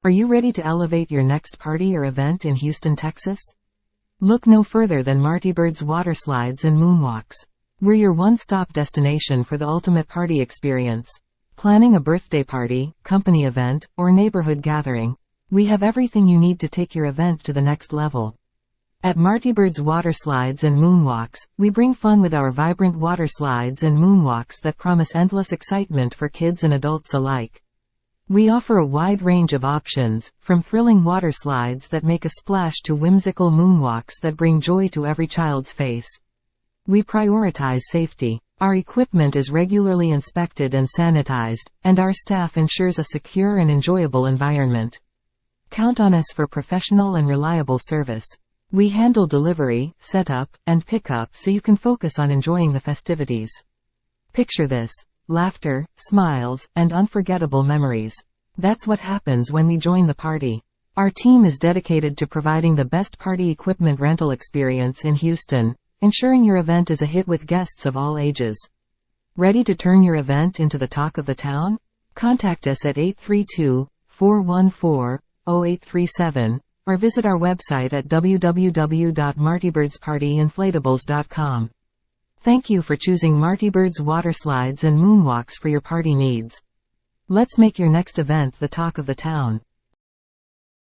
Are you ready to elevate your next party or event in Houston, Texas? Look no further than Martibirds Waterslides Moonwalks. We're your one-stop destination for the ultimate party experience. Planning a birthday party, company event, or neighborhood gathering. We have everything you need to take your event to the next level. At Martibirds Waterslides Moonwalks, we bring fun with our vibrant water slides and moonwalks that promise endless excitement for kids and adults alike. We offer a wide range of options, from thrilling water slides that make a splash to whimsical moonwalks that bring joy to every child's face. We prioritize safety. Our equipment is regularly inspected and sanitized, and our staff ensures a secure and enjoyable environment. Count on us for professional and reliable service. We handle delivery, setup, and pickup so you can focus on enjoying the festivities. Picture this: laughter, smiles, and unforgettable memories. That's what happens when we join the party. Our team is dedicated to providing the best party equipment rental experience in Houston, ensuring your event is a hit with guests of all ages. Ready to turn your event into the talk of the town? Contact us at 832-414-0837 or visit our website at www.martibirdspartyinflatables.com. Thank you for choosing Martibirds Waterslides Moonwalks for your party needs. Let's make your next event the talk of the town.